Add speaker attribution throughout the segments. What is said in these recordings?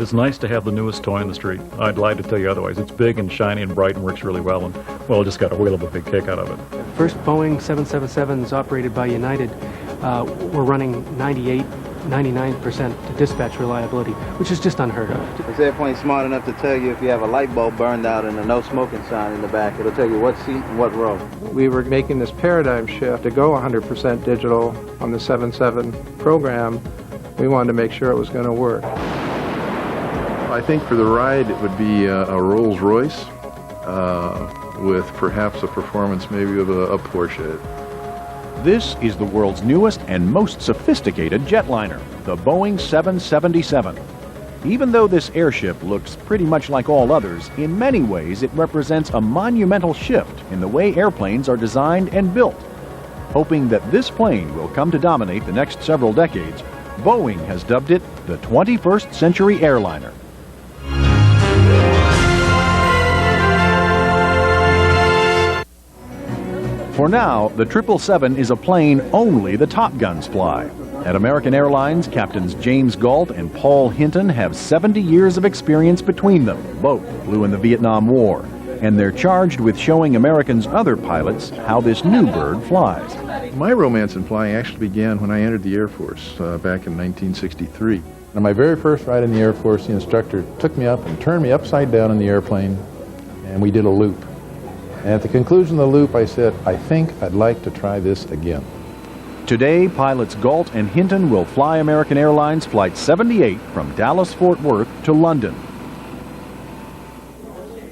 Speaker 1: it's nice to have the newest toy on the street. I'd lie to tell you otherwise. It's big and shiny and bright and works really well, and, well, just got a whale of a big kick out of it.
Speaker 2: First Boeing 777s operated by United were running 99% dispatch reliability, which is just unheard of.
Speaker 3: This airplane's smart enough to tell you if you have a light bulb burned out and a no smoking sign in the back. It'll tell you what seat and what row.
Speaker 4: We were making this paradigm shift to go 100% digital on the 77 program. We wanted to make sure it was going to work.
Speaker 5: I think for the ride it would be a Rolls Royce with perhaps a performance maybe of a Porsche.
Speaker 6: This is the world's newest and most sophisticated jetliner, the Boeing 777. Even though this airship looks pretty much like all others, in many ways it represents a monumental shift in the way airplanes are designed and built. Hoping that this plane will come to dominate the next several decades, Boeing has dubbed it the 21st Century Airliner. For now, the 777 is a plane only the Top Guns fly. At American Airlines, Captains James Galt and Paul Hinton have 70 years of experience between them. Both flew in the Vietnam War, and they're charged with showing Americans' other pilots how this new bird flies.
Speaker 5: My romance in flying actually began when I entered the Air Force back in 1963. On my very first ride in the Air Force, the instructor took me up and turned me upside down in the airplane, and we did a loop. And at the conclusion of the loop, I said, I think I'd like to try this again.
Speaker 6: Today, pilots Galt and Hinton will fly American Airlines Flight 78 from Dallas-Fort Worth to London.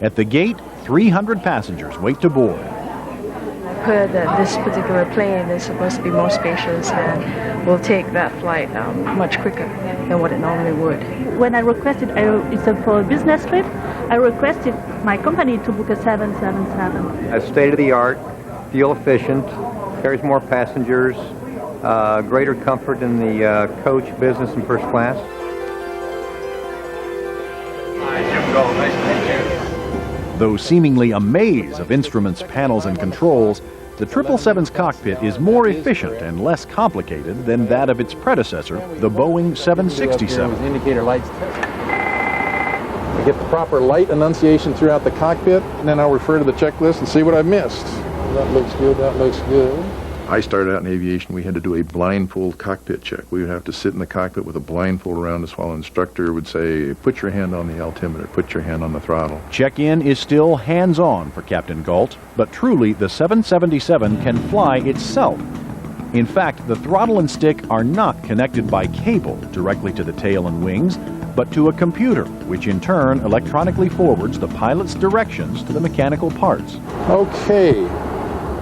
Speaker 6: At the gate, 300 passengers wait to board.
Speaker 7: I've heard that this particular plane is supposed to be more spacious and will take that flight much quicker than what it normally would.
Speaker 8: When I requested, it's for a business trip, I requested my company to book a 777.
Speaker 9: It's state-of-the-art, fuel efficient, carries more passengers, greater comfort in the coach, business, and first class.
Speaker 3: Hi, Jim Gold. Nice to meet you.
Speaker 6: Though seemingly a maze of instruments, panels, and controls, the 777's cockpit is more efficient and less complicated than that of its predecessor, the Boeing 767.
Speaker 5: Indicator lights. I get the proper light enunciation throughout the cockpit, and then I'll refer to the checklist and see what I've missed. That looks good, that looks good. I started out in aviation, we had to do a blindfold cockpit check. We would have to sit in the cockpit with a blindfold around us while an instructor would say, put your hand on the altimeter, put your hand on the throttle.
Speaker 6: Check-in is still hands-on for Captain Galt, but truly the 777 can fly itself. In fact, the throttle and stick are not connected by cable directly to the tail and wings, but to a computer, which in turn electronically forwards the pilot's directions to the mechanical parts.
Speaker 5: Okay,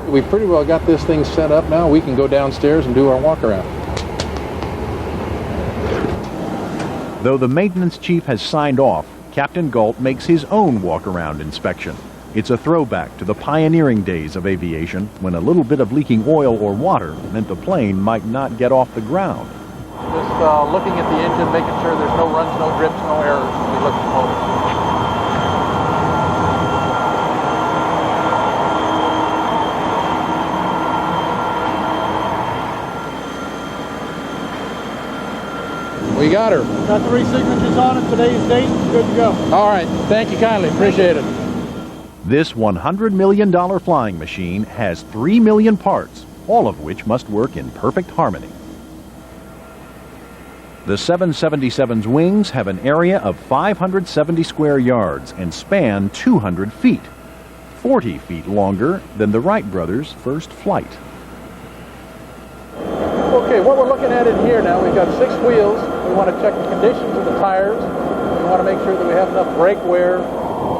Speaker 5: we pretty well got this thing set up now. We can go downstairs and do our walk-around.
Speaker 6: Though the maintenance chief has signed off, Captain Galt makes his own walk-around inspection. It's a throwback to the pioneering days of aviation, when a little bit of leaking oil or water meant the plane might not get off the ground.
Speaker 4: Just looking at the engine, making sure there's no runs, no drips, no errors as we look at the motor. We got her.
Speaker 10: Got 3 signatures on it, today's date, good to go.
Speaker 4: All right, thank you kindly, appreciate it.
Speaker 6: This $100 million flying machine has 3 million parts, all of which must work in perfect harmony. The 777's wings have an area of 570 square yards and span 200 feet, 40 feet longer than the Wright brothers' first flight.
Speaker 4: Okay, what we're looking at in here now, we've got 6 wheels. We want to check the conditions of the tires. We want to make sure that we have enough brake wear.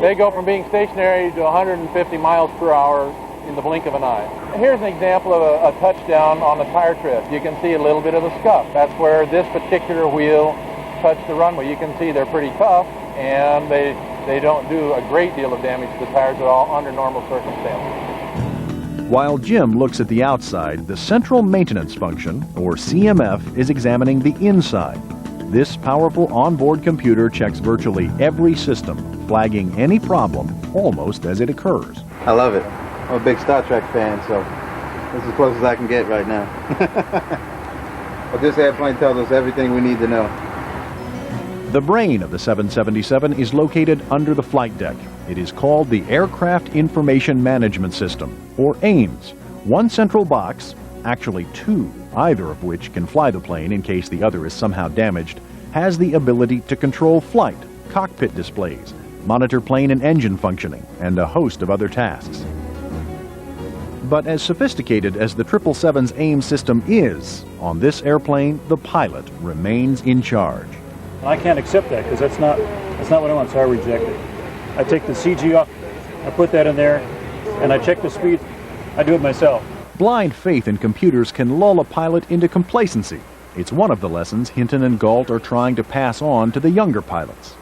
Speaker 4: They go from being stationary to 150 miles per hour in the blink of an eye. Here's an example of a touchdown on the tire tread. You can see a little bit of the scuff. That's where this particular wheel touched the runway. You can see they're pretty tough, and they don't do a great deal of damage to the tires at all under normal circumstances.
Speaker 6: While Jim looks at the outside, the Central Maintenance Function, or CMF, is examining the inside. This powerful onboard computer checks virtually every system, flagging any problem almost as it occurs.
Speaker 3: I love it. I'm a big Star Trek fan, so this is as close as I can get right now. But this airplane tells us everything we need to know.
Speaker 6: The brain of the 777 is located under the flight deck. It is called the Aircraft Information Management System, or AIMS. One central box, actually two, either of which can fly the plane in case the other is somehow damaged, has the ability to control flight, cockpit displays, monitor plane and engine functioning, and a host of other tasks. But as sophisticated as the 777's AIM system is, on this airplane, the pilot remains in charge.
Speaker 10: I can't accept that because that's not what I want, so I reject it. I take the CG off, I put that in there, and I check the speed. I do it myself.
Speaker 6: Blind faith in computers can lull a pilot into complacency. It's one of the lessons Hinton and Galt are trying to pass on to the younger pilots.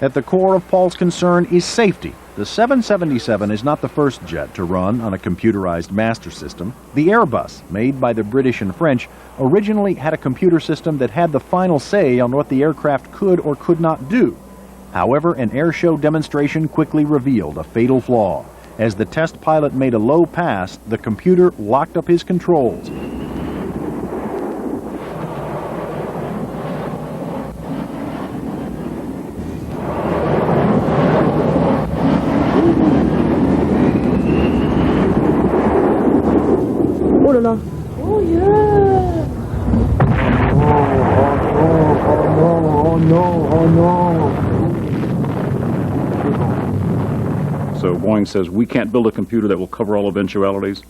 Speaker 6: At the core of Paul's concern is safety. The 777 is not the first jet to run on a computerized master system. The Airbus, made by the British and French, originally had a computer system that had the final say on what the aircraft could or could not do. However, an airshow demonstration quickly revealed a fatal flaw. As the test pilot made a low pass, the computer locked up his controls.
Speaker 8: Oh yeah!
Speaker 1: So Boeing says we can't build a computer that will cover all eventualities,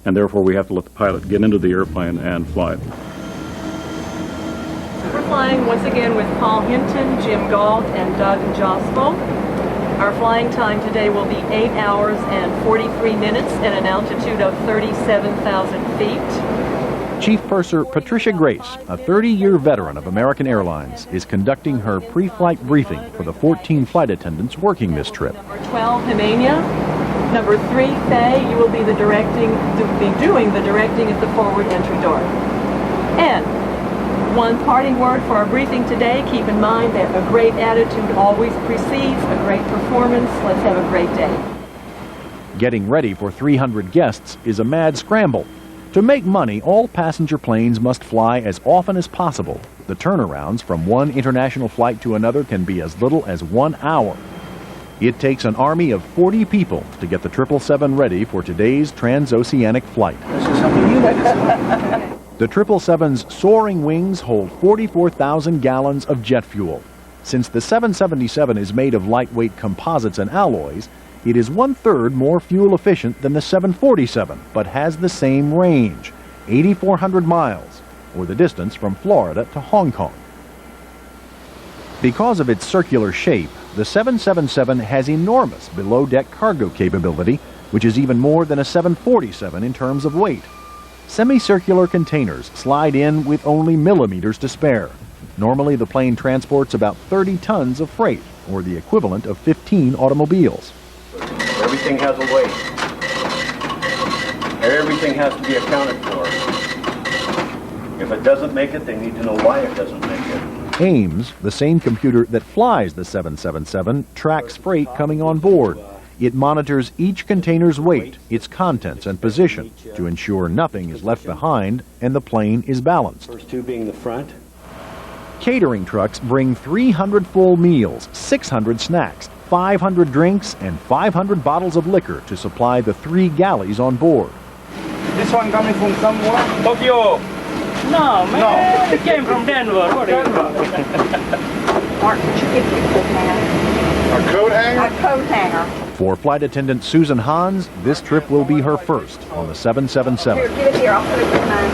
Speaker 1: and therefore we have to let the pilot get into the airplane and fly it.
Speaker 11: We're flying once again with Paul Hinton, Jim Galt, and Doug Jospel. Our flying time today will be 8 hours and 43 minutes at an altitude of 37,000 feet.
Speaker 6: Chief Purser Patricia Grace, a 30-year veteran of American Airlines, is conducting her pre-flight briefing for the 14 flight attendants working this trip.
Speaker 11: Number 12, Himania. Number 3, Faye, you will be doing the directing at the forward entry door. And one parting word for our briefing today, keep in mind that a great attitude always precedes a great performance. Let's have a great day.
Speaker 6: Getting ready for 300 guests is a mad scramble. To make money, all passenger planes must fly as often as possible. The turnarounds from one international flight to another can be as little as 1 hour. It takes an army of 40 people to get the 777 ready for today's transoceanic flight.
Speaker 10: This is something you like to see.
Speaker 6: The 777's soaring wings hold 44,000 gallons of jet fuel. Since the 777 is made of lightweight composites and alloys, it is 1/3 more fuel efficient than the 747, but has the same range, 8,400 miles, or the distance from Florida to Hong Kong. Because of its circular shape, the 777 has enormous below-deck cargo capability, which is even more than a 747 in terms of weight. Semicircular containers slide in with only millimeters to spare. Normally, the plane transports about 30 tons of freight, or the equivalent of 15 automobiles.
Speaker 9: Everything has a weight. Everything has to be accounted for. If it doesn't make it, they need to know why it doesn't make it.
Speaker 6: AIMS, the same computer that flies the 777, tracks freight coming on board. It monitors each container's weight, its contents, and position to ensure nothing is left behind and the plane is balanced.
Speaker 12: First two being the front.
Speaker 6: Catering trucks bring 300 full meals, 600 snacks, 500 drinks, and 500 bottles of liquor to supply the 3 galleys on board.
Speaker 10: This one coming from somewhere? Tokyo. No, man. No. It came from Denver. What are you
Speaker 13: Mark, could you give me a coat hanger?
Speaker 5: A coat hanger?
Speaker 13: A coat hanger.
Speaker 6: For flight attendant Susan Hans, this trip will be her first on the 777.
Speaker 13: Here, get it here. I'll put it in mine.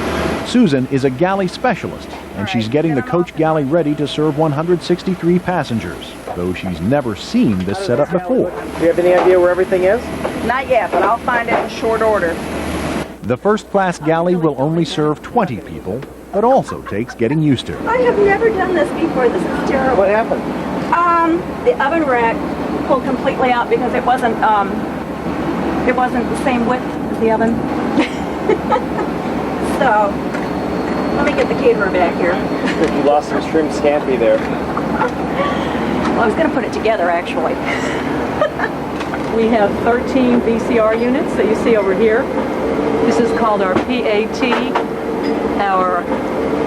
Speaker 6: Susan is a galley specialist, and she's getting the coach galley ready to serve 163 passengers, though she's never seen this setup before.
Speaker 10: Do you have any idea where everything is?
Speaker 13: Not yet, but I'll find it in short order.
Speaker 6: The first-class galley will only serve 20 people, but also takes getting used to.
Speaker 13: I have never done this before. This is terrible.
Speaker 10: What happened?
Speaker 13: The oven rack pulled completely out because it wasn't the same width as the oven. So, let me get the caterer back here.
Speaker 10: You lost some shrimp scampi there.
Speaker 13: Well, I was going to put it together, actually.
Speaker 11: We have 13 VCR units that you see over here. This is called our PAT, our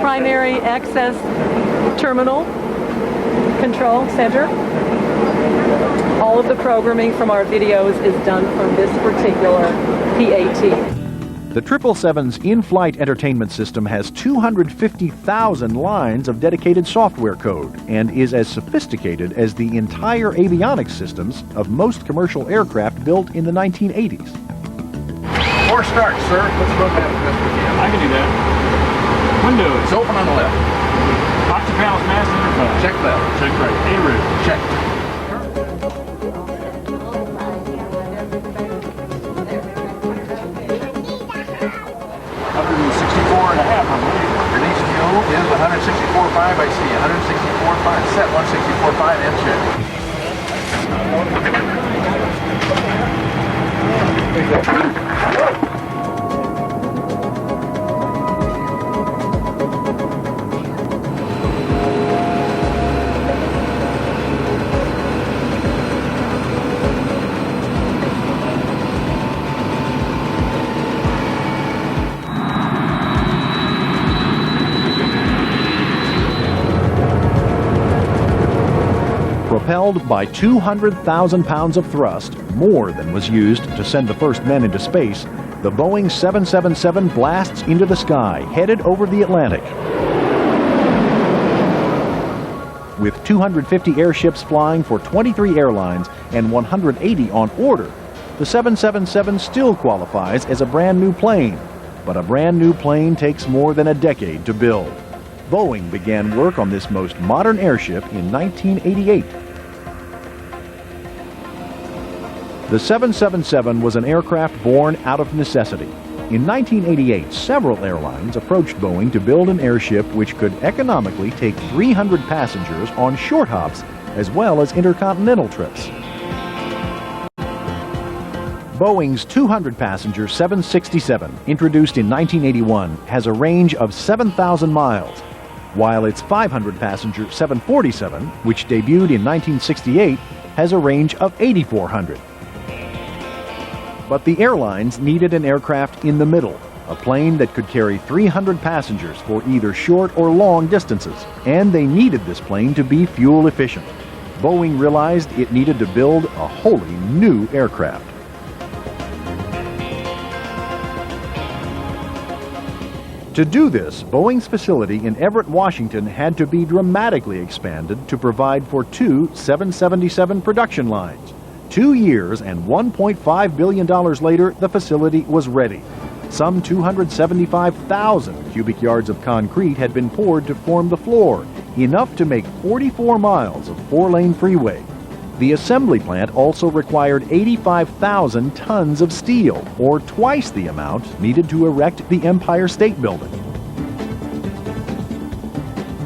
Speaker 11: primary access terminal control center. All of the programming from our videos is done from this particular PAT.
Speaker 6: The 777's in-flight entertainment system has 250,000 lines of dedicated software code and is as sophisticated as the entire avionics systems of most commercial aircraft built in the 1980s.
Speaker 5: 4 starts, sir. Let's go ahead and test again.
Speaker 10: I can do that. Windows.
Speaker 5: It's open on the left.
Speaker 10: Octopals, mass intercom.
Speaker 5: Check left.
Speaker 10: Check right. A-route.
Speaker 5: Check. Release fuel is 164.5. I see 164.5. Set 164.5 and check.
Speaker 6: Propelled by 200,000 pounds of thrust, more than was used to send the first men into space, the Boeing 777 blasts into the sky, headed over the Atlantic. With 250 airships flying for 23 airlines and 180 on order, the 777 still qualifies as a brand new plane. But a brand new plane takes more than a decade to build. Boeing began work on this most modern airship in 1988. The 777 was an aircraft born out of necessity. In 1988, several airlines approached Boeing to build an airship which could economically take 300 passengers on short hops as well as intercontinental trips. Boeing's 200-passenger 767, introduced in 1981, has a range of 7,000 miles, while its 500-passenger 747, which debuted in 1968, has a range of 8,400. But the airlines needed an aircraft in the middle, a plane that could carry 300 passengers for either short or long distances, and they needed this plane to be fuel efficient. Boeing realized it needed to build a wholly new aircraft. To do this, Boeing's facility in Everett, Washington had to be dramatically expanded to provide for 2 777 production lines. 2 years and $1.5 billion later, the facility was ready. Some 275,000 cubic yards of concrete had been poured to form the floor, enough to make 44 miles of 4-lane freeway. The assembly plant also required 85,000 tons of steel, or twice the amount needed to erect the Empire State Building.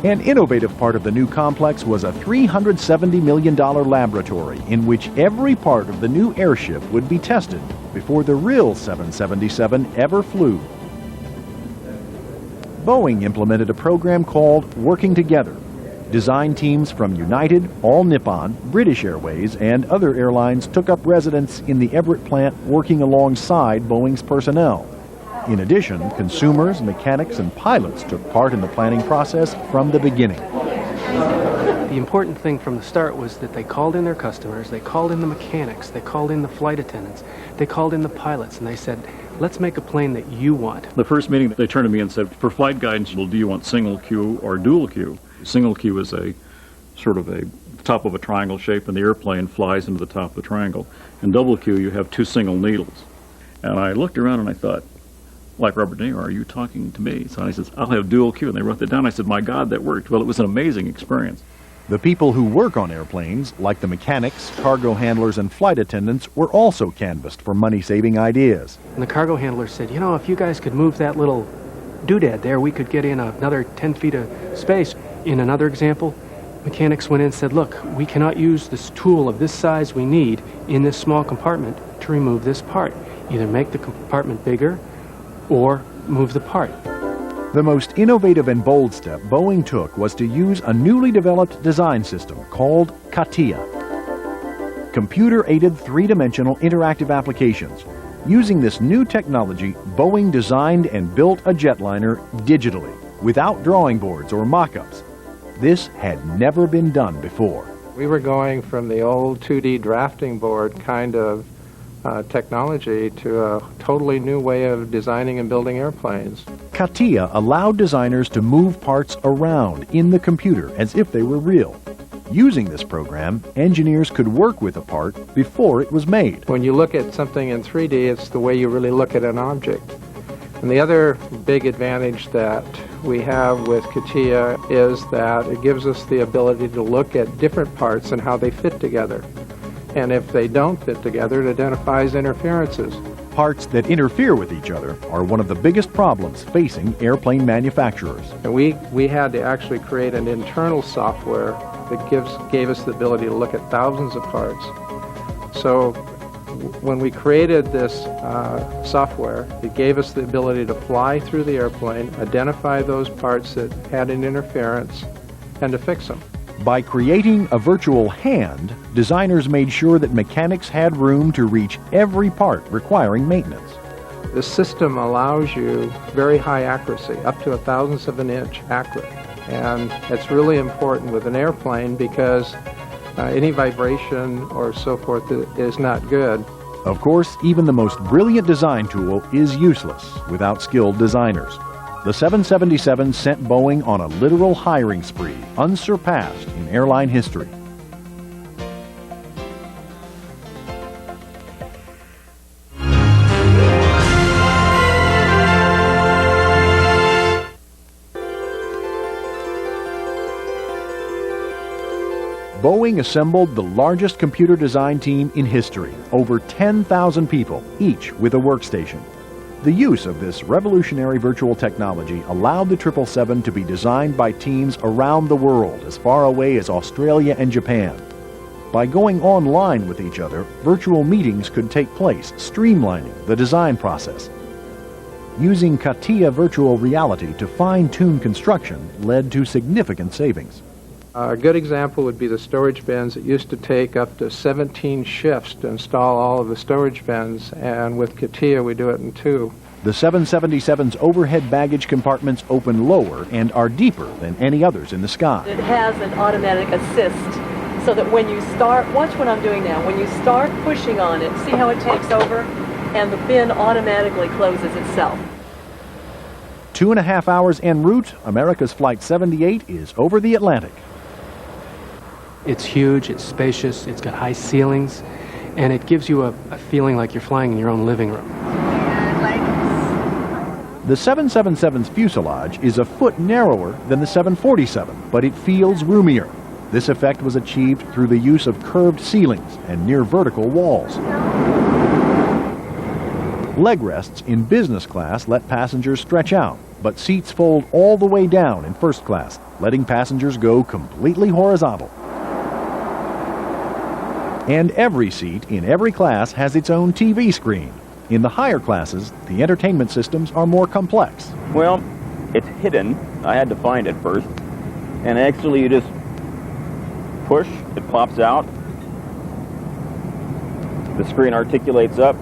Speaker 6: An innovative part of the new complex was a $370 million laboratory in which every part of the new airship would be tested before the real 777 ever flew. Boeing implemented a program called Working Together. Design teams from United, All Nippon, British Airways, and other airlines took up residence in the Everett plant working alongside Boeing's personnel. In addition, consumers, mechanics, and pilots took part in the planning process from the beginning.
Speaker 2: The important thing from the start was that they called in their customers, they called in the mechanics, they called in the flight attendants, they called in the pilots, and they said, let's make a plane that you want.
Speaker 1: The first meeting, they turned to me and said, for flight guidance, well, do you want single queue or dual queue? Single queue is a sort of a top of a triangle shape, and the airplane flies into the top of the triangle. In double queue, you have 2 single needles. And I looked around and I thought, like Robert De Niro, are you talking to me? So I said, I'll have dual queue. And they wrote that down. I said, my God, that worked. Well, it was an amazing experience.
Speaker 6: The people who work on airplanes, like the mechanics, cargo handlers, and flight attendants, were also canvassed for money-saving ideas.
Speaker 2: And the cargo handler said, you know, if you guys could move that little doodad there, we could get in another 10 feet of space. In another example, mechanics went in and said, look, we cannot use this tool of this size we need in this small compartment to remove this part. Either make the compartment bigger or move the part.
Speaker 6: The most innovative and bold step Boeing took was to use a newly developed design system called CATIA. Computer-aided three-dimensional interactive applications. Using this new technology, Boeing designed and built a jetliner digitally, without drawing boards or mock-ups. This had never been done before.
Speaker 12: We were going from the old 2D drafting board kind of technology to a totally new way of designing and building airplanes.
Speaker 6: CATIA allowed designers to move parts around in the computer as if they were real. Using this program, engineers could work with a part before it was made.
Speaker 12: When you look at something in 3D, it's the way you really look at an object. And the other big advantage that we have with CATIA is that it gives us the ability to look at different parts and how they fit together. And if they don't fit together, it identifies interferences.
Speaker 6: Parts that interfere with each other are one of the biggest problems facing airplane manufacturers.
Speaker 12: And we had to actually create an internal software that gave us the ability to look at thousands of parts. So when we created this software, it gave us the ability to fly through the airplane, identify those parts that had an interference, and to fix them.
Speaker 6: By creating a virtual hand, designers made sure that mechanics had room to reach every part requiring maintenance.
Speaker 12: The system allows you very high accuracy, up to a thousandth of an inch accurate. And it's really important with an airplane because any vibration or so forth is not good.
Speaker 6: Of course, even the most brilliant design tool is useless without skilled designers. The 777 sent Boeing on a literal hiring spree, unsurpassed in airline history. Boeing assembled the largest computer design team in history, over 10,000 people, each with a workstation. The use of this revolutionary virtual technology allowed the 777 to be designed by teams around the world, as far away as Australia and Japan. By going online with each other, virtual meetings could take place, streamlining the design process. Using CATIA virtual reality to fine-tune construction led to significant savings.
Speaker 12: A good example would be the storage bins. It used to take up to 17 shifts to install all of the storage bins, and with CATIA we do it in 2.
Speaker 6: The 777's overhead baggage compartments open lower and are deeper than any others in the sky.
Speaker 11: It has an automatic assist, so that when you start, watch what I'm doing now, when you start pushing on it, see how it takes over, and the bin automatically closes itself.
Speaker 6: 2.5 hours en route, America's Flight 78 is over the Atlantic.
Speaker 2: It's huge, it's spacious, it's got high ceilings, and it gives you a feeling like you're flying in your own living room.
Speaker 6: The 777's fuselage is a foot narrower than the 747, but it feels roomier. This effect was achieved through the use of curved ceilings and near vertical walls. Leg rests in business class let passengers stretch out, but seats fold all the way down in first class, letting passengers go completely horizontal. And every seat in every class has its own TV screen. In the higher classes, the entertainment systems are more complex.
Speaker 14: Well, it's hidden. I had to find it first. And actually you just push, it pops out. The screen articulates up.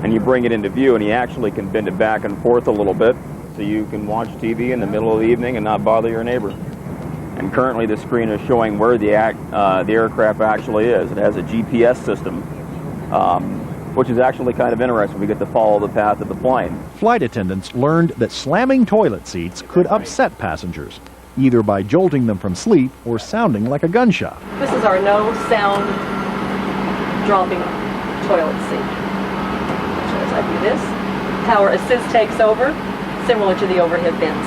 Speaker 14: And you bring it into view, and you actually can bend it back and forth a little bit so you can watch TV in the middle of the evening and not bother your neighbor. And currently the screen is showing where the aircraft actually is. It has a GPS system, which is actually kind of interesting. We get to follow the path of the plane.
Speaker 6: Flight attendants learned that slamming toilet seats could upset passengers, either by jolting them from sleep or sounding like a gunshot.
Speaker 11: This is our no sound dropping toilet seat. So as I do this, power assist takes over, similar to the overhead bins.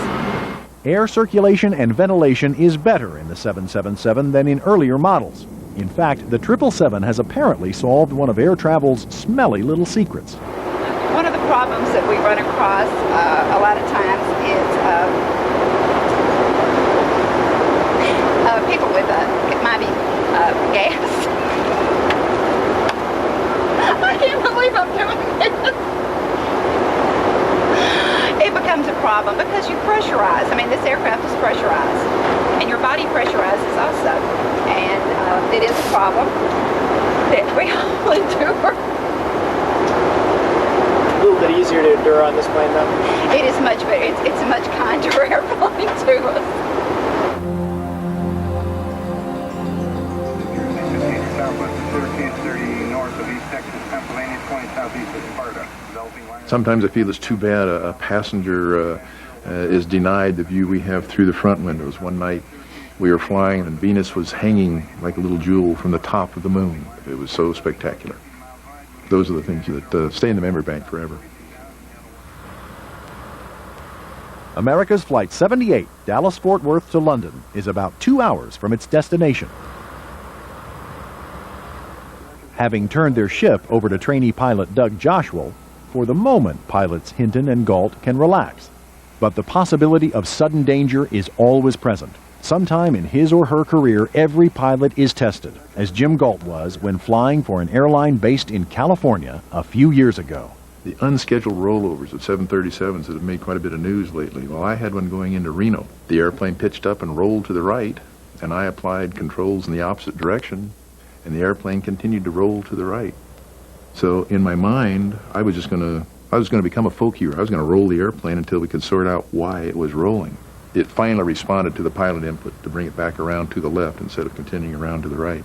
Speaker 6: Air circulation and ventilation is better in the 777 than in earlier models. In fact, the 777 has apparently solved one of air travel's smelly little secrets.
Speaker 15: One of the problems that we run across a lot of times is people with gas. I can't believe I'm doing this. It becomes a problem because you pressurize. I mean, this aircraft is pressurized, and your body pressurizes also. And it is a problem that we all endure.
Speaker 16: A little bit easier to endure on this plane, though.
Speaker 15: It is much better. It's a much kinder airplane to us.
Speaker 5: Sometimes I feel it's too bad a passenger is denied the view we have through the front windows. One night we were flying and Venus was hanging like a little jewel from the top of the moon. It was so spectacular. Those are the things that stay in the memory bank forever.
Speaker 6: America's Flight 78, Dallas-Fort Worth to London, is about 2 hours from its destination. Having turned their ship over to trainee pilot Doug Joshua, for the moment pilots Hinton and Galt can relax. But the possibility of sudden danger is always present. Sometime in his or her career, every pilot is tested, as Jim Galt was when flying for an airline based in California a few years ago.
Speaker 5: The unscheduled rollovers of 737s that have made quite a bit of news lately. Well, I had one going into Reno. The airplane pitched up and rolled to the right, and I applied controls in the opposite direction, and the airplane continued to roll to the right. So in my mind, I was going to become a folk hero. I was going to roll the airplane until we could sort out why it was rolling. It finally responded to the pilot input to bring it back around to the left instead of continuing around to the right.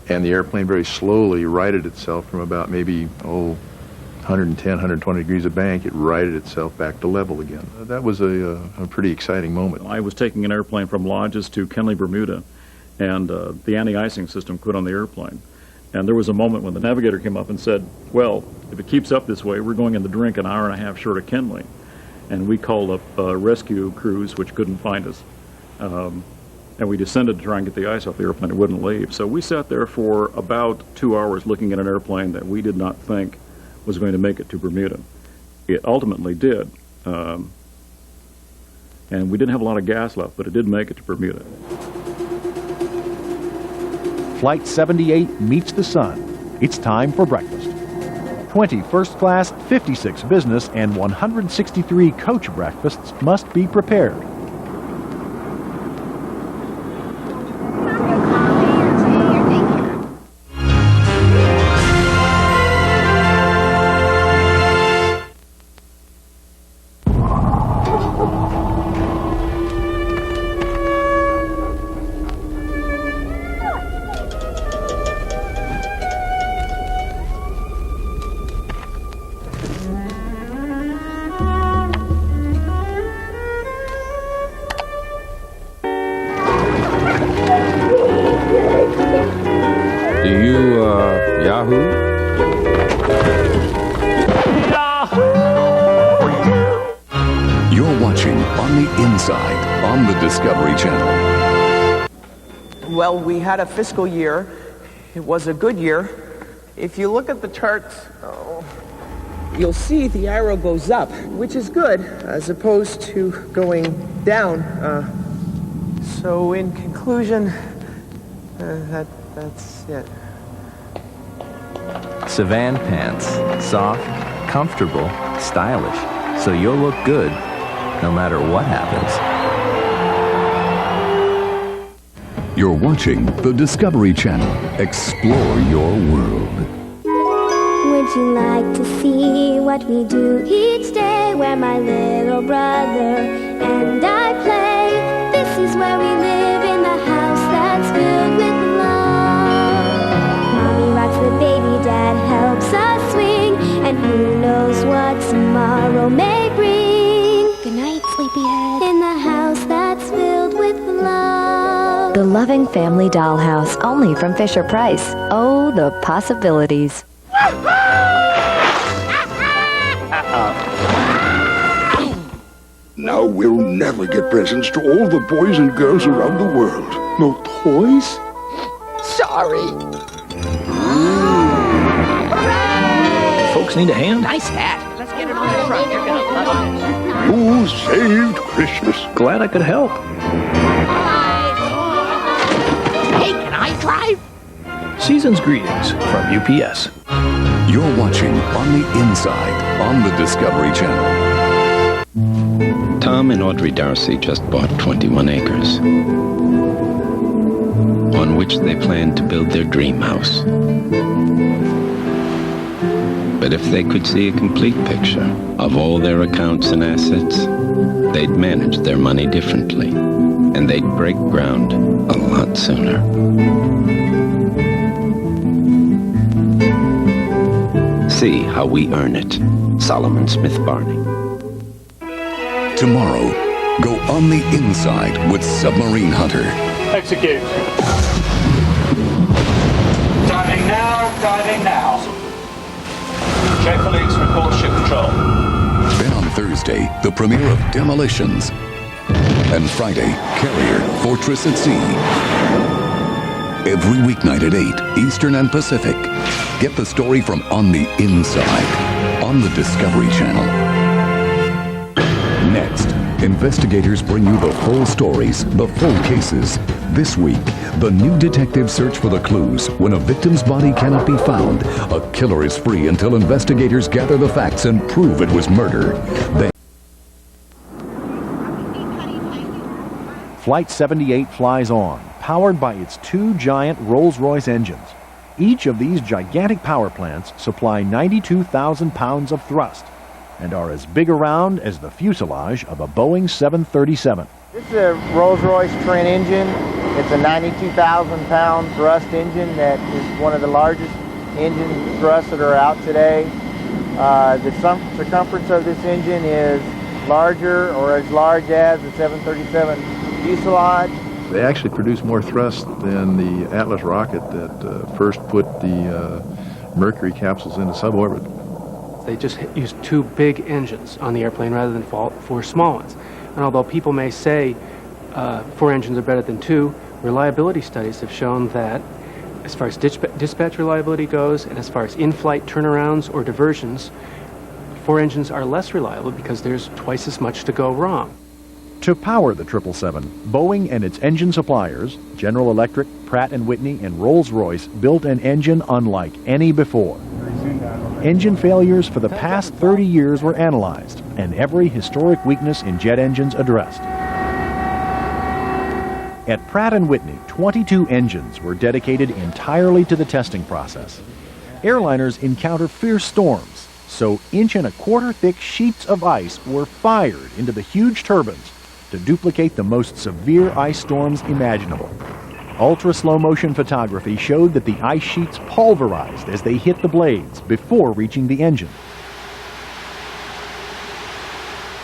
Speaker 5: And the airplane very slowly righted itself from about maybe, 110, 120 degrees of bank. It righted itself back to level again. That was a pretty exciting moment.
Speaker 1: I was taking an airplane from Lodges to Kenley, Bermuda, and the anti-icing system quit on the airplane. And there was a moment when the navigator came up and said, well, if it keeps up this way, we're going in the drink an hour and a half short of Kenley. And we called up rescue crews, which couldn't find us. And we descended to try and get the ice off the airplane. It wouldn't leave. So we sat there for about 2 hours looking at an airplane that we did not think was going to make it to Bermuda. It ultimately did. And we didn't have a lot of gas left, but it did make it to Bermuda.
Speaker 6: Flight 78 meets the sun. It's time for breakfast. 20 first class, 56 business, and 163 coach breakfasts must be prepared.
Speaker 16: You're watching On the Inside on the Discovery Channel.
Speaker 17: Well, we had a fiscal year. It was a good year. If you look at the charts, you'll see the arrow goes up, which is good, as opposed to going down. So in conclusion, that's it.
Speaker 18: Savan pants. Soft, comfortable, stylish. So you'll look good no matter what happens.
Speaker 16: You're watching the Discovery Channel. Explore your world.
Speaker 19: Would you like to see what we do each day? Where my little brother and I play. This is where we live in the house that's filled with love. Mommy rocks the baby, Dad helps us swing, and who knows what tomorrow may bring. Good night, sleepyhead. In the house that's filled with love.
Speaker 20: The loving family dollhouse, only from Fisher-Price. Oh, the possibilities.
Speaker 21: Now we'll never get presents to all the boys and girls around the world. No toys?
Speaker 22: Sorry. Folks need a hand? Nice hat. Let's get it on the truck. You're gonna love it.
Speaker 21: You saved Christmas.
Speaker 22: Glad I could help. Hey, can I drive? Season's greetings from UPS.
Speaker 16: You're watching On the Inside on the Discovery Channel.
Speaker 23: Tom and Audrey Darcy just bought 21 acres, on which they plan to build their dream house. But if they could see a complete picture of all their accounts and assets, they'd manage their money differently, and they'd break ground a lot sooner. See how we earn it. Solomon Smith Barney.
Speaker 16: Tomorrow, go on the inside with Submarine Hunter.
Speaker 10: Execute.
Speaker 3: Diving now. Check for leaks, report ship control.
Speaker 16: Then on Thursday, the premiere of Demolitions. And Friday, Carrier, Fortress at Sea. Every weeknight at 8, Eastern and Pacific. Get the story from On the Inside on the Discovery Channel. Next, investigators bring you the full stories, the full cases. This week, the new detectives search for the clues. When a victim's body cannot be found, a killer is free until investigators gather the facts and prove it was murder. Then
Speaker 6: Flight 78 flies on, powered by its 2 giant Rolls-Royce engines. Each of these gigantic power plants supply 92,000 pounds of thrust and are as big around as the fuselage of a Boeing 737.
Speaker 4: This is a Rolls-Royce Trent engine. It's a 92,000 pound thrust engine that is one of the largest engine thrusts that are out today. The circumference of this engine is larger or as large as the 737 fuselage.
Speaker 5: They actually produce more thrust than the Atlas rocket that first put the Mercury capsules into suborbit.
Speaker 2: They just used 2 big engines on the airplane rather than 4 small ones. And although people may say 4 engines are better than 2, reliability studies have shown that as far as dispatch reliability goes and as far as in-flight turnarounds or diversions, 4 engines are less reliable because there's twice as much to go wrong.
Speaker 6: To power the 777, Boeing and its engine suppliers, General Electric, Pratt & Whitney, and Rolls-Royce, built an engine unlike any before. Engine failures for the past 30 years were analyzed, and every historic weakness in jet engines addressed. At Pratt & Whitney, 22 engines were dedicated entirely to the testing process. Airliners encounter fierce storms, so 1.25 inch thick sheets of ice were fired into the huge turbines to duplicate the most severe ice storms imaginable. Ultra-slow motion photography showed that the ice sheets pulverized as they hit the blades before reaching the engine.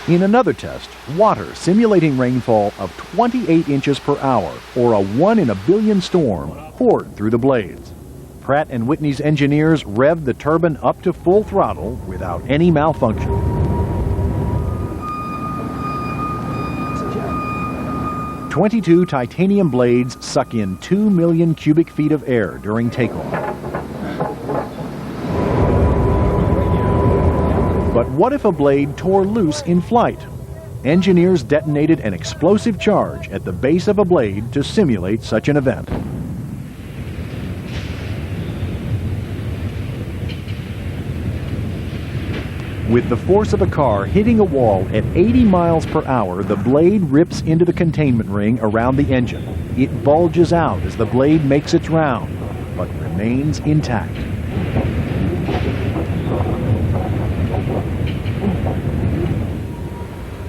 Speaker 6: In another test, water simulating rainfall of 28 inches per hour, or a 1 in a billion storm, poured through the blades. Pratt & Whitney's engineers revved the turbine up to full throttle without any malfunction. 22 titanium blades suck in 2 million cubic feet of air during takeoff. But what if a blade tore loose in flight? Engineers detonated an explosive charge at the base of a blade to simulate such an event. With the force of a car hitting a wall at 80 miles per hour, the blade rips into the containment ring around the engine. It bulges out as the blade makes its round, but remains intact.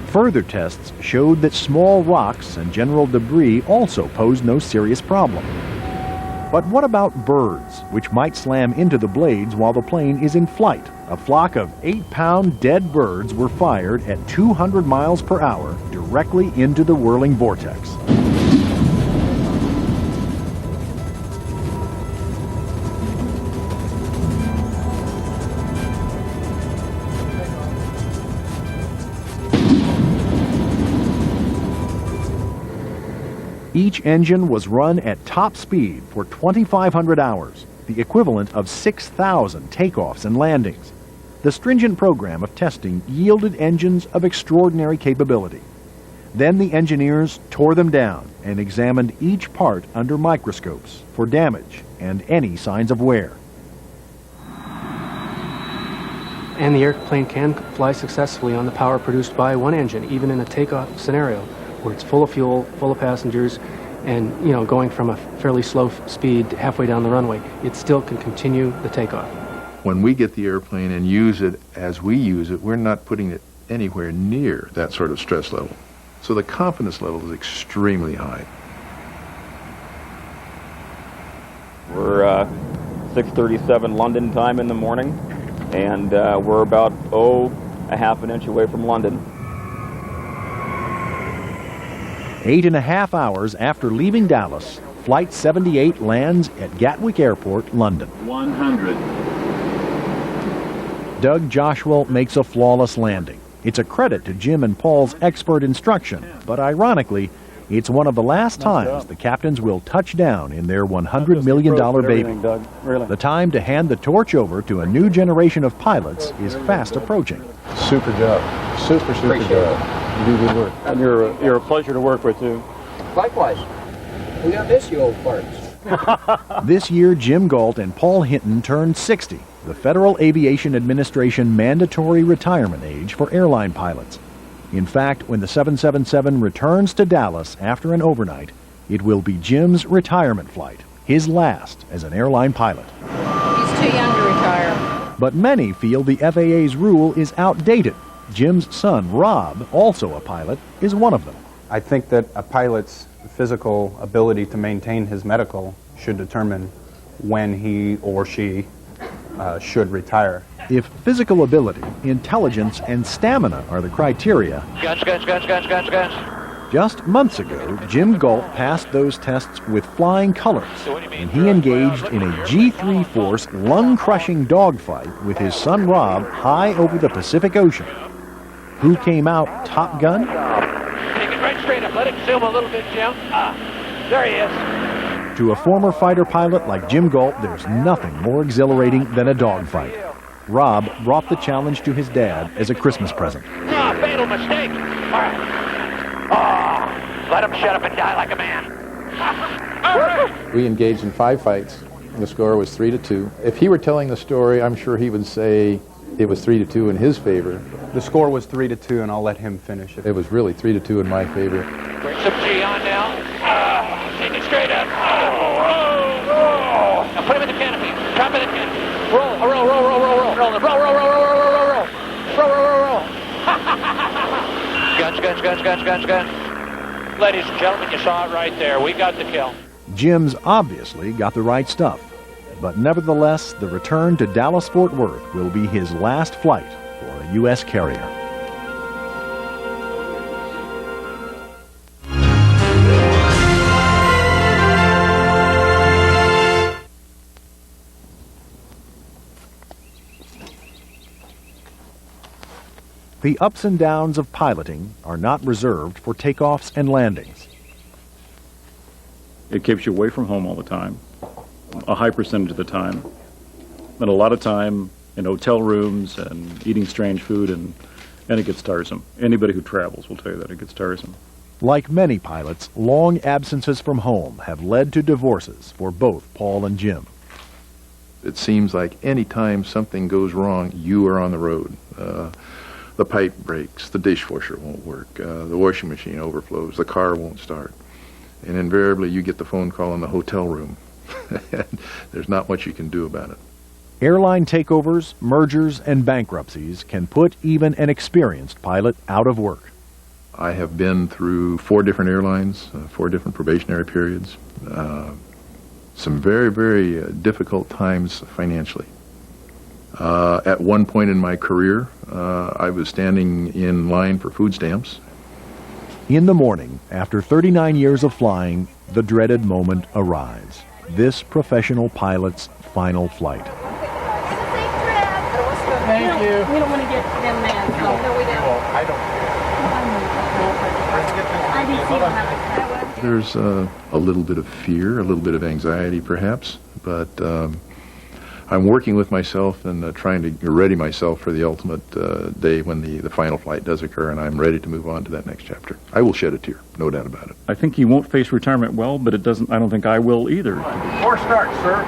Speaker 6: Further tests showed that small rocks and general debris also pose no serious problem. But what about birds, which might slam into the blades while the plane is in flight? A flock of 8-pound dead birds were fired at 200 miles per hour directly into the whirling vortex. Each engine was run at top speed for 2,500 hours, the equivalent of 6,000 takeoffs and landings. The stringent program of testing yielded engines of extraordinary capability. Then the engineers tore them down and examined each part under microscopes for damage and any signs of wear.
Speaker 2: And the airplane can fly successfully on the power produced by one engine, even in a takeoff scenario where it's full of fuel, full of passengers, and going from a fairly slow speed halfway down the runway, it still can continue the takeoff.
Speaker 5: When we get the airplane and use it as we use it, we're not putting it anywhere near that sort of stress level. So the confidence level is extremely high.
Speaker 14: We're 6:37 London time in the morning. And we're about, a half an inch away from London.
Speaker 6: 8.5 hours after leaving Dallas, Flight 78 lands at Gatwick Airport, London.
Speaker 1: 100.
Speaker 6: Doug Joshua makes a flawless landing. It's a credit to Jim and Paul's expert instruction, but ironically, it's one of the last times the captains will touch down in their $100 million baby. The time to hand the torch over to a new generation of pilots is fast approaching.
Speaker 5: Super job. Super job. You do good work.
Speaker 10: And you're a pleasure to work with, too.
Speaker 12: Likewise. We got this, you old farts.
Speaker 6: This year, Jim Galt and Paul Hinton turned 60, the Federal Aviation Administration mandatory retirement age for airline pilots. In fact, when the 777 returns to Dallas after an overnight, it will be Jim's retirement flight, his last as an airline pilot.
Speaker 15: He's too young to retire.
Speaker 6: But many feel the FAA's rule is outdated. Jim's son, Rob, also a pilot, is one of them.
Speaker 7: I think that a pilot's physical ability to maintain his medical should determine when he or she should retire.
Speaker 6: If physical ability, intelligence, and stamina are the criteria, just months ago, Jim Galt passed those tests with flying colors, and he engaged in a G3 Force lung-crushing dogfight with his son Rob high over the Pacific Ocean. Who came out Top Gun?
Speaker 8: Take it right straight up. Let it zoom a little bit, Jim. There he is.
Speaker 6: To a former fighter pilot like Jim Galt, there's nothing more exhilarating than a dogfight. Rob brought the challenge to his dad as a Christmas present.
Speaker 8: Fatal mistake. All right. Let him shut up and die like a man.
Speaker 5: We engaged in 5 fights. The score was 3-2. If he were telling the story, I'm sure he would say it was 3-2 in his favor.
Speaker 7: The score was 3-2, and I'll let him finish it.
Speaker 5: It was really 3-2 in my favor.
Speaker 8: Bring some G on now. Take it straight up. Now put him in the canopy. Top of the canopy. Roll, roll, roll, roll, roll, roll, roll, roll, roll, roll, roll, roll, roll, roll, roll, roll, roll. Guns, guns, guns, guns, guns, guns. Ladies and gentlemen, you saw it right there. We got the kill.
Speaker 6: Jim's obviously got the right stuff, but nevertheless, the return to Dallas-Fort Worth will be his last flight for a U.S. carrier. The ups and downs of piloting are not reserved for takeoffs and landings.
Speaker 1: It keeps you away from home all the time, a high percentage of the time, and a lot of time in hotel rooms and eating strange food, and it gets tiresome. Anybody who travels will tell you that it gets tiresome.
Speaker 6: Like many pilots, long absences from home have led to divorces for both Paul and Jim.
Speaker 5: It seems like any time something goes wrong, you are on the road. The pipe breaks, the dishwasher won't work, the washing machine overflows, the car won't start. And invariably you get the phone call in the hotel room. There's not much you can do about it.
Speaker 6: Airline takeovers, mergers, and bankruptcies can put even an experienced pilot out of work.
Speaker 5: I have been through 4 different airlines, 4 different probationary periods, some very, very difficult times financially. At one point in my career, I was standing in line for food stamps.
Speaker 6: In the morning, after 39 years of flying, the dreaded moment arrives. This professional pilot's final flight.
Speaker 15: Thank you. We don't want to get them mad. No, we don't.
Speaker 5: Well, I don't. There's a little bit of fear, a little bit of anxiety perhaps, but I'm working with myself and trying to ready myself for the ultimate day when the final flight does occur, and I'm ready to move on to that next chapter. I will shed a tear, no doubt about it.
Speaker 1: I think he won't face retirement well, but I don't think I will either.
Speaker 5: 4 starts, sir.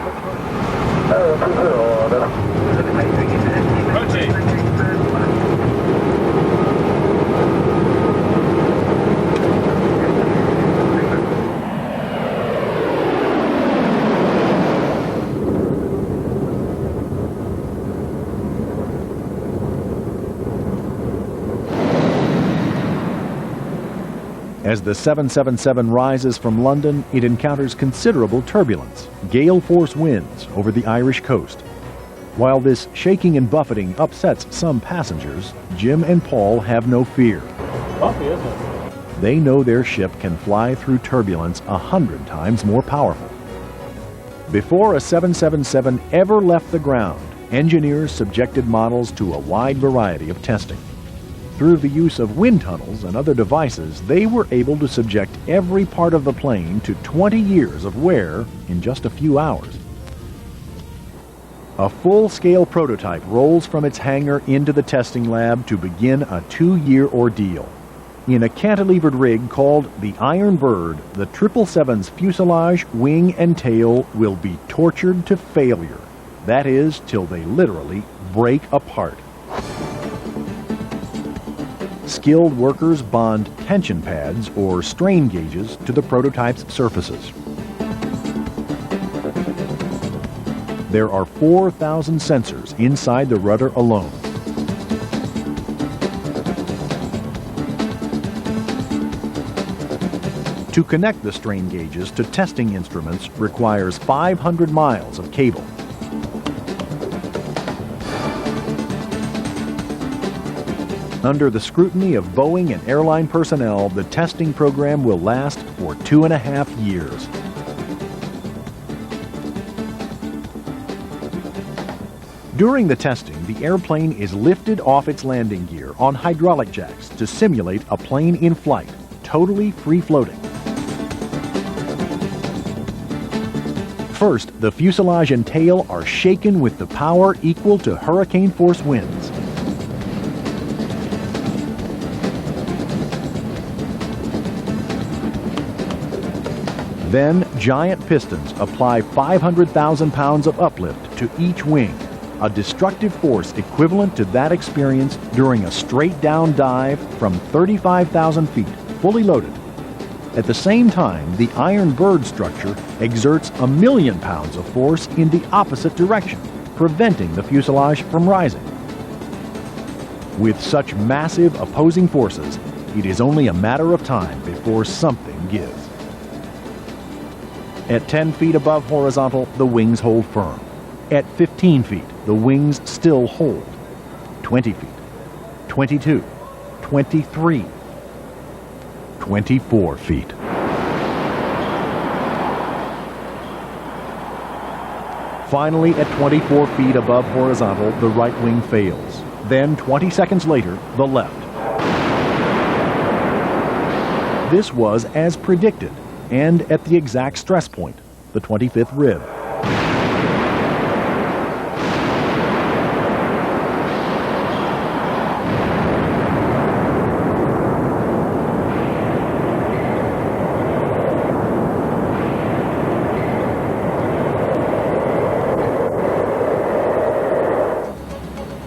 Speaker 6: As the 777 rises from London, it encounters considerable turbulence, gale force winds over the Irish coast. While this shaking and buffeting upsets some passengers, Jim and Paul have no fear.
Speaker 10: Bumpy, isn't it?
Speaker 6: They know their ship can fly through turbulence 100 times more powerful. Before a 777 ever left the ground, engineers subjected models to a wide variety of testing. Through the use of wind tunnels and other devices, they were able to subject every part of the plane to 20 years of wear in just a few hours. A full-scale prototype rolls from its hangar into the testing lab to begin a 2-year ordeal. In a cantilevered rig called the Iron Bird, the 777's fuselage, wing, and tail will be tortured to failure. That is, till they literally break apart. Skilled workers bond tension pads or strain gauges to the prototype's surfaces. There are 4,000 sensors inside the rudder alone. To connect the strain gauges to testing instruments requires 500 miles of cable. Under the scrutiny of Boeing and airline personnel, the testing program will last for 2.5 years. During the testing, the airplane is lifted off its landing gear on hydraulic jacks to simulate a plane in flight, totally free-floating. First, the fuselage and tail are shaken with the power equal to hurricane-force winds. Then, giant pistons apply 500,000 pounds of uplift to each wing, a destructive force equivalent to that experienced during a straight-down dive from 35,000 feet, fully loaded. At the same time, the Iron Bird structure exerts 1,000,000 pounds of force in the opposite direction, preventing the fuselage from rising. With such massive opposing forces, it is only a matter of time before something gives. At 10 feet above horizontal, the wings hold firm. At 15 feet, the wings still hold. 20 feet, 22, 23, 24 feet. Finally, at 24 feet above horizontal, the right wing fails. Then, 20 seconds later, the left. This was as predicted, and at the exact stress point, the 25th rib.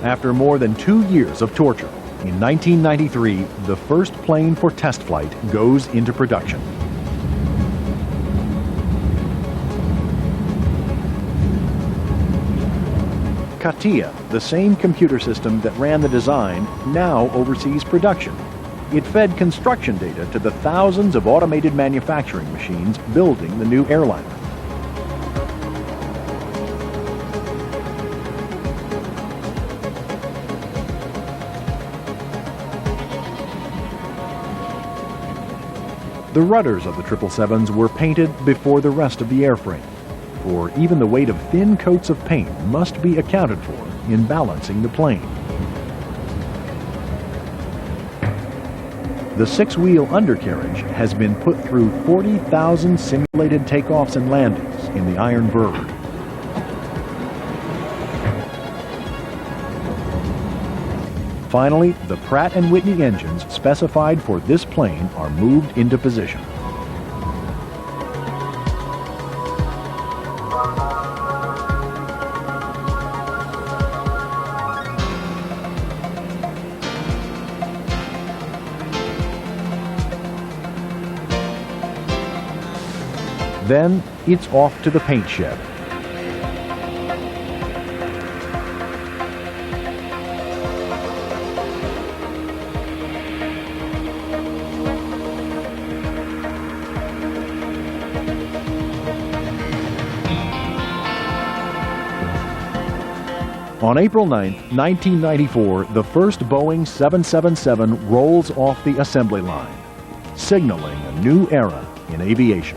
Speaker 6: After more than 2 years of torture, in 1993, the first plane for test flight goes into production. CATIA, the same computer system that ran the design, now oversees production. It fed construction data to the thousands of automated manufacturing machines building the new airliner. The rudders of the 777s were painted before the rest of the airframe, for even the weight of thin coats of paint must be accounted for in balancing the plane. The six-wheel undercarriage has been put through 40,000 simulated takeoffs and landings in the Iron Bird. Finally, the Pratt & Whitney engines specified for this plane are moved into position. Then, it's off to the paint shed. On April 9, 1994, the first Boeing 777 rolls off the assembly line, signaling a new era in aviation.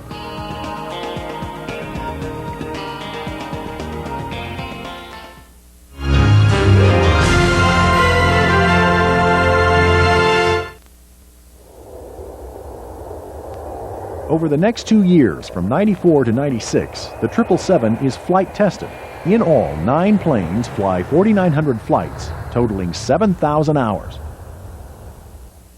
Speaker 6: Over the next 2 years, from 94 to 96, the 777 is flight tested. In all, 9 planes fly 4,900 flights, totaling 7,000 hours.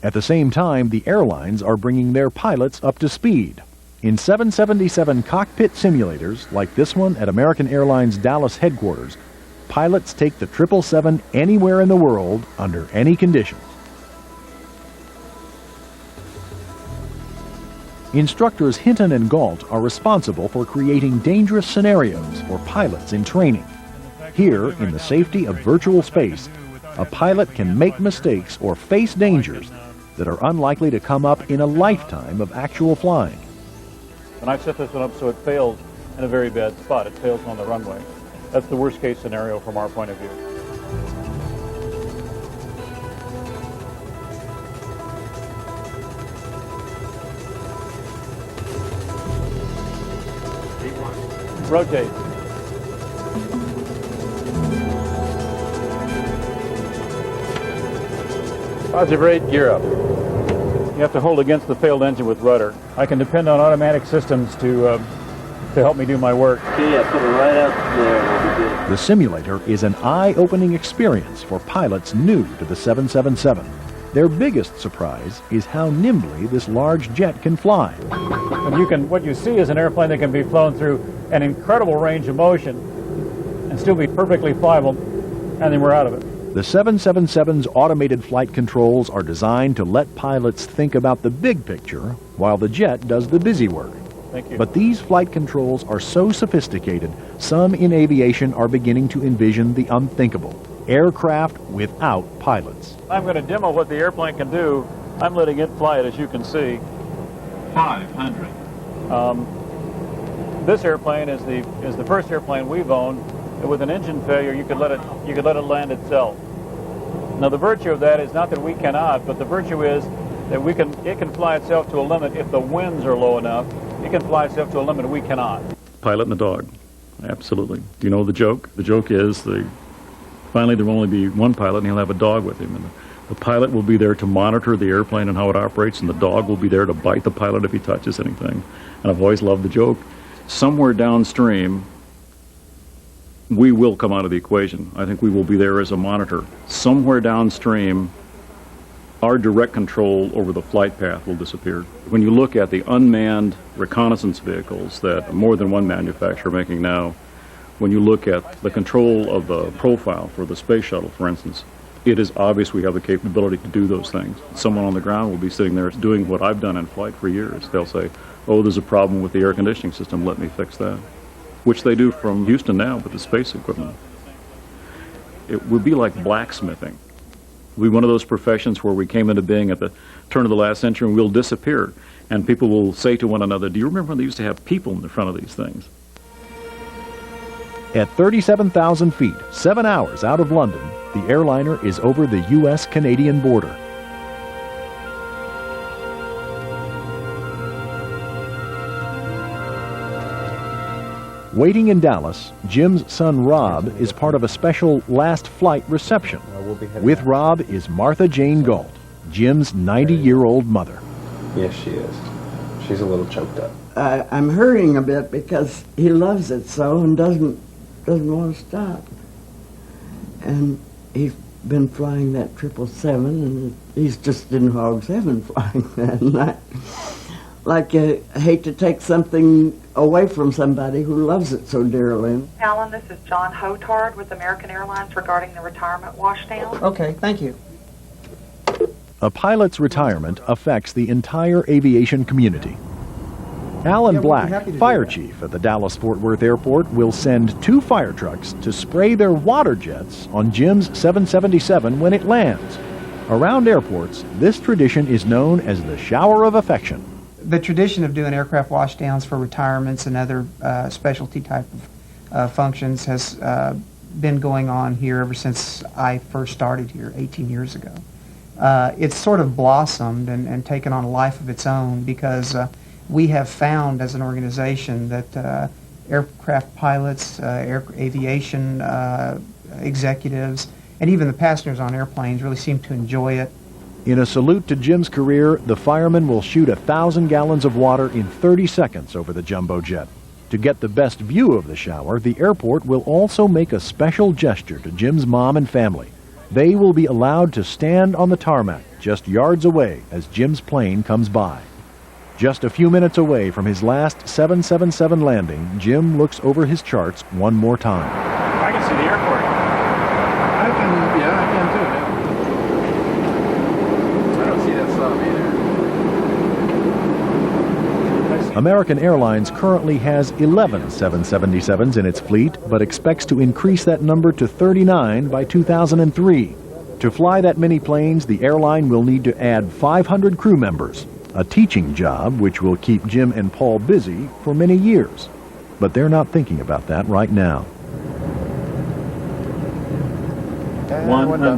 Speaker 6: At the same time, the airlines are bringing their pilots up to speed. In 777 cockpit simulators, like this one at American Airlines Dallas headquarters, pilots take the 777 anywhere in the world under any conditions. Instructors Hinton and Galt are responsible for creating dangerous scenarios for pilots in training. Here, in the safety of virtual space, a pilot can make mistakes or face dangers that are unlikely to come up in a lifetime of actual flying.
Speaker 1: And I've set this one up so it fails in a very bad spot. It fails on the runway. That's the worst case scenario from our point of view. Rotate.
Speaker 10: Positive rate, gear up.
Speaker 1: You have to hold against the failed engine with rudder. I can depend on automatic systems to help me do my work.
Speaker 9: Okay, yeah, put it right out there. We'll be good.
Speaker 6: The simulator is an eye-opening experience for pilots new to the 777. Their biggest surprise is how nimbly this large jet can fly.
Speaker 1: And what you see is an airplane that can be flown through an incredible range of motion and still be perfectly flyable, and then we're out of it.
Speaker 6: The 777's automated flight controls are designed to let pilots think about the big picture while the jet does the busy work.
Speaker 1: Thank you.
Speaker 6: But these flight controls are so sophisticated, some in aviation are beginning to envision the unthinkable: aircraft without pilots.
Speaker 1: I'm going to demo what the airplane can do. I'm letting it fly it, as you can see.
Speaker 3: 500.
Speaker 1: This airplane is the first airplane we've owned. With an engine failure, you could let it land itself. Now, the virtue of that is not that we cannot, but the virtue is that it can fly itself to a limit if the winds are low enough. It can fly itself to a limit we cannot. Pilot and the dog, absolutely. Do you know the joke? The joke is finally there will only be one pilot, and he'll have a dog with him. And the pilot will be there to monitor the airplane and how it operates, and the dog will be there to bite the pilot if he touches anything. And I've always loved the joke. Somewhere downstream, we will come out of the equation. I think we will be there as a monitor. Somewhere downstream, our direct control over the flight path will disappear. When you look at the unmanned reconnaissance vehicles that more than one manufacturer are making now, when you look at the control of the profile for the space shuttle, for instance, it is obvious we have the capability to do those things. Someone on the ground will be sitting there doing what I've done in flight for years. They'll say, oh, there's a problem with the air conditioning system, let me fix that. Which they do from Houston now with the space equipment. It would be like blacksmithing. It would be one of those professions where we came into being at the turn of the last century and we'll disappear. And people will say to one another, do you remember when they used to have people in the front of these things?
Speaker 6: At 37,000 feet, 7 hours out of London, the airliner is over the U.S.-Canadian border. Waiting in Dallas, Jim's son Rob is part of a special last flight reception. With Rob is Martha Jane Galt, Jim's 90-year-old mother.
Speaker 7: Yes, she is. She's a little choked up.
Speaker 11: I'm hurrying a bit because he loves it so and doesn't want to stop. And he's been flying that 777, and he's just in hog's heaven flying that. And I hate to take something away from somebody who loves it so dearly.
Speaker 13: Alan, this is John Hotard with American Airlines regarding the retirement washdown.
Speaker 11: Okay, thank you.
Speaker 6: A pilot's retirement affects the entire aviation community. Alan Black, fire chief at the Dallas-Fort Worth Airport, will send 2 fire trucks to spray their water jets on Jim's 777 when it lands. Around airports, this tradition is known as the shower of affection.
Speaker 24: The tradition of doing aircraft washdowns for retirements and other specialty type of functions has been going on here ever since I first started here 18 years ago. It's sort of blossomed and taken on a life of its own because we have found as an organization that aircraft pilots, aviation executives, and even the passengers on airplanes really seem to enjoy it.
Speaker 6: In a salute to Jim's career, the fireman will shoot 1,000 gallons of water in 30 seconds over the jumbo jet. To get the best view of the shower, the airport will also make a special gesture to Jim's mom and family. They will be allowed to stand on the tarmac just yards away as Jim's plane comes by. Just a few minutes away from his last 777 landing, Jim looks over his charts one more time.
Speaker 10: I can see the airport.
Speaker 5: I can too, yeah. I don't see that sub either.
Speaker 6: American Airlines currently has 11 777s in its fleet, but expects to increase that number to 39 by 2003. To fly that many planes, the airline will need to add 500 crew members, a teaching job which will keep Jim and Paul busy for many years. But they're not thinking about that right now.
Speaker 3: 100.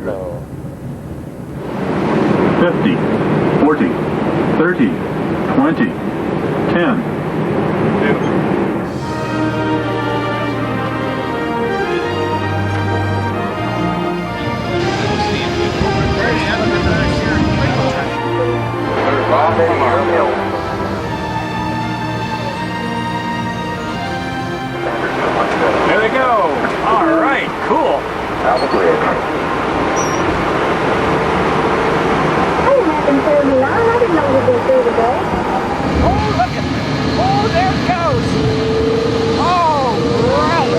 Speaker 3: 50, 40, 30, 20, 10.
Speaker 10: There they go. All right, cool.
Speaker 8: I didn't know we'd been through today. Oh, look at that. Oh, there it goes. Oh, right.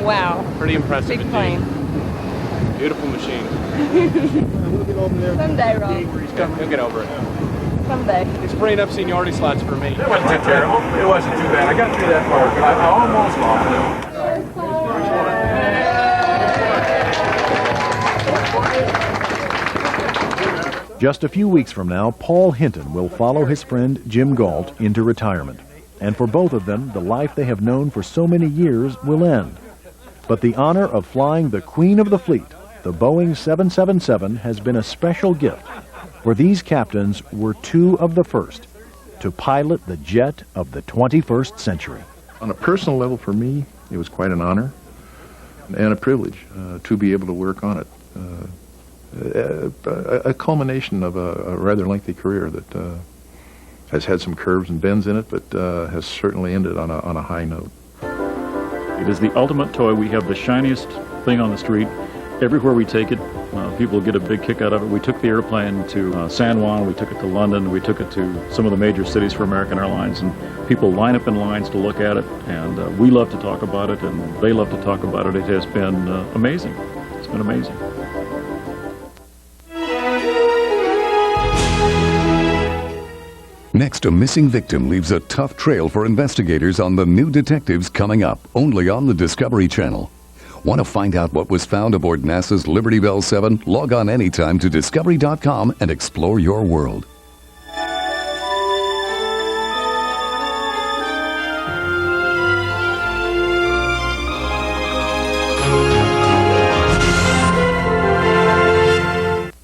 Speaker 17: Wow.
Speaker 18: Pretty impressive.
Speaker 17: Big plane.
Speaker 18: Beautiful machine.
Speaker 17: Someday, Rob.
Speaker 18: He'll get over it.
Speaker 17: Someday.
Speaker 18: He's freeing up seniority slots for me.
Speaker 3: It wasn't too terrible. It wasn't too bad. I got through that part, but I almost lost it.
Speaker 6: Just a few weeks from now, Paul Hinton will follow his friend Jim Galt into retirement. And for both of them, the life they have known for so many years will end. But the honor of flying the Queen of the Fleet, the Boeing 777, has been a special gift, for these captains were two of the first to pilot the jet of the 21st century.
Speaker 5: On a personal level for me, it was quite an honor and a privilege to be able to work on it. A culmination of a rather lengthy career that has had some curves and bends in it, but has certainly ended on a high note.
Speaker 1: It is the ultimate toy. We have the shiniest thing on the street. Everywhere we take it, people get a big kick out of it. We took the airplane to San Juan, we took it to London, we took it to some of the major cities for American Airlines, and people line up in lines to look at it, and we love to talk about it, and they love to talk about it. It has been amazing. It's been amazing.
Speaker 16: Next, a missing victim leaves a tough trail for investigators on The New Detectives, coming up only on the Discovery Channel. Want to find out what was found aboard NASA's Liberty Bell 7? Log on anytime to discovery.com and explore your world.